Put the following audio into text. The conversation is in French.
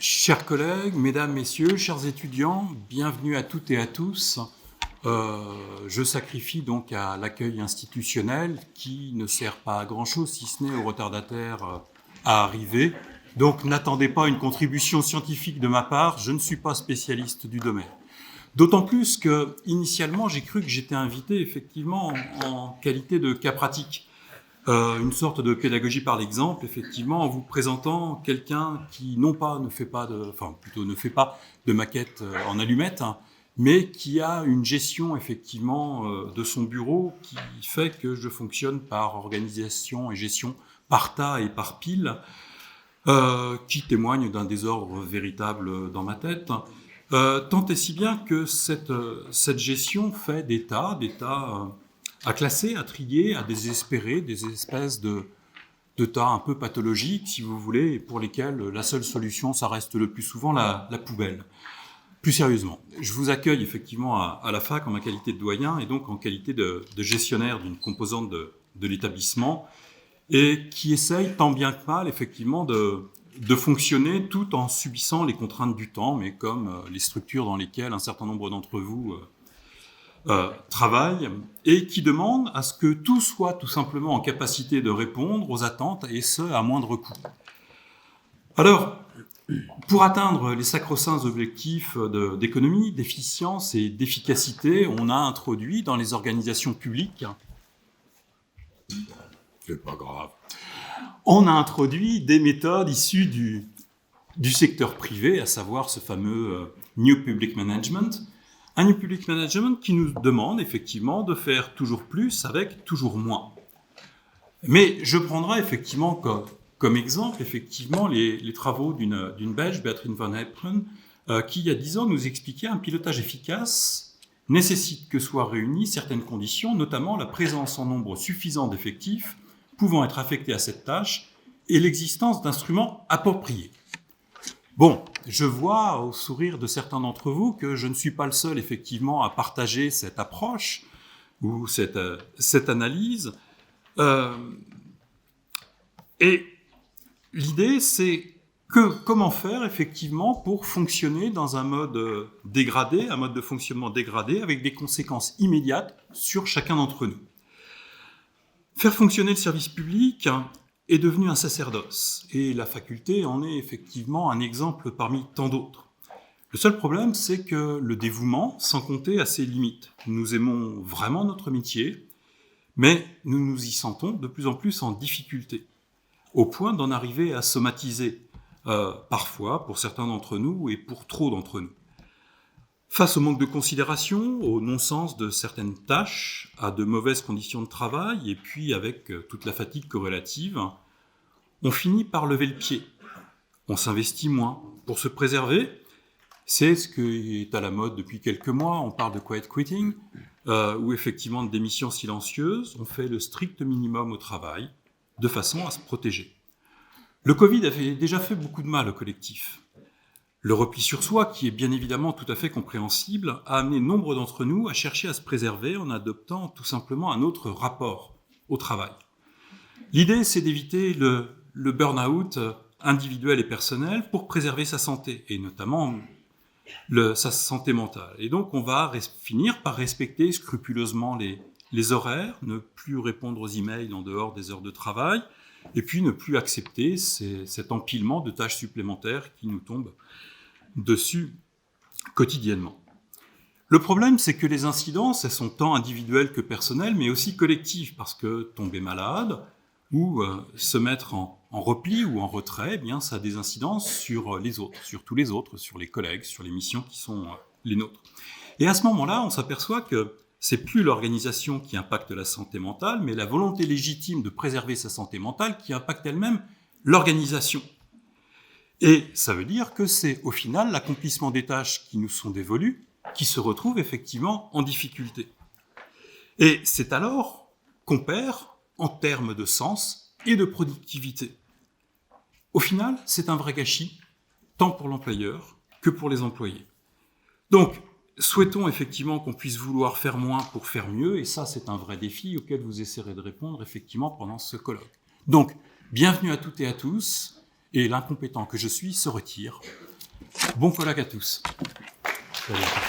Chers collègues, mesdames, messieurs, chers étudiants, bienvenue à toutes et à tous. Je sacrifie donc à l'accueil institutionnel qui ne sert pas à grand-chose, si ce n'est aux retardataires à arriver. Donc n'attendez pas une contribution scientifique de ma part, je ne suis pas spécialiste du domaine. D'autant plus que, initialement, j'ai cru que j'étais invité effectivement en qualité de cas pratique. Une sorte de pédagogie par l'exemple, effectivement, en vous présentant quelqu'un qui ne fait pas de maquette en allumettes, hein, mais qui a une gestion effectivement de son bureau qui fait que je fonctionne par organisation et gestion par tas et par pile, qui témoigne d'un désordre véritable dans ma tête. Tant et si bien que cette gestion fait des tas à classer, à trier, à désespérer, des espèces de tas un peu pathologiques, si vous voulez, et pour lesquels la seule solution, ça reste le plus souvent la poubelle. Plus sérieusement, je vous accueille effectivement à la fac en ma qualité de doyen et donc en qualité de gestionnaire d'une composante de l'établissement et qui essaye tant bien que mal effectivement de fonctionner tout en subissant les contraintes du temps, mais comme les structures dans lesquelles un certain nombre d'entre vous travaillent et qui demande à ce que tout soit tout simplement en capacité de répondre aux attentes et ce, à moindre coût. Alors, pour atteindre les sacro-saints objectifs d'économie, d'efficience et d'efficacité, on a introduit dans les organisations publiques, c'est pas grave, on a introduit des méthodes issues du secteur privé, à savoir ce fameux New Public Management. Un New Public Management qui nous demande effectivement de faire toujours plus avec toujours moins. Mais je prendrai effectivement comme exemple effectivement les travaux d'une Belge, Beatrine van Hepperen, qui il y a 10 ans nous expliquait un pilotage efficace nécessite que soient réunies certaines conditions, notamment la présence en nombre suffisant d'effectifs pouvant être affectés à cette tâche et l'existence d'instruments appropriés. Bon, je vois au sourire de certains d'entre vous que je ne suis pas le seul effectivement à partager cette approche ou cette analyse. Et l'idée, c'est comment faire effectivement pour fonctionner dans un mode dégradé, un mode de fonctionnement dégradé avec des conséquences immédiates sur chacun d'entre nous. Faire fonctionner le service public est devenu un sacerdoce, et la faculté en est effectivement un exemple parmi tant d'autres. Le seul problème, c'est que le dévouement, sans compter, a ses limites. Nous aimons vraiment notre métier, mais nous nous y sentons de plus en plus en difficulté, au point d'en arriver à somatiser, parfois pour certains d'entre nous et pour trop d'entre nous. Face au manque de considération, au non-sens de certaines tâches, à de mauvaises conditions de travail, et puis avec toute la fatigue corrélative, on finit par lever le pied. On s'investit moins. Pour se préserver, c'est ce qui est à la mode depuis quelques mois, on parle de quiet quitting, ou effectivement de démission silencieuse, on fait le strict minimum au travail, de façon à se protéger. Le Covid avait déjà fait beaucoup de mal au collectif. Le repli sur soi, qui est bien évidemment tout à fait compréhensible, a amené nombre d'entre nous à chercher à se préserver en adoptant tout simplement un autre rapport au travail. L'idée, c'est d'éviter le burn-out individuel et personnel pour préserver sa santé, et notamment sa santé mentale. Et donc, on va finir par respecter scrupuleusement les horaires, ne plus répondre aux emails en dehors des heures de travail, et puis ne plus accepter cet empilement de tâches supplémentaires qui nous tombent dessus quotidiennement. Le problème, c'est que les incidences, elles sont tant individuelles que personnelles, mais aussi collectives, parce que tomber malade ou se mettre en repli ou en retrait, eh bien, ça a des incidences sur les autres, sur tous les autres, sur les collègues, sur les missions qui sont les nôtres. Et à ce moment-là, on s'aperçoit que c'est plus l'organisation qui impacte la santé mentale, mais la volonté légitime de préserver sa santé mentale qui impacte elle-même l'organisation. Et ça veut dire que c'est au final l'accomplissement des tâches qui nous sont dévolues qui se retrouve effectivement en difficulté. Et c'est alors qu'on perd en termes de sens et de productivité. Au final, c'est un vrai gâchis, tant pour l'employeur que pour les employés. Donc, souhaitons effectivement qu'on puisse vouloir faire moins pour faire mieux, et ça, c'est un vrai défi auquel vous essaierez de répondre effectivement pendant ce colloque. Donc, bienvenue à toutes et à tous, et l'incompétent que je suis se retire. Bon colloque à tous. Salut.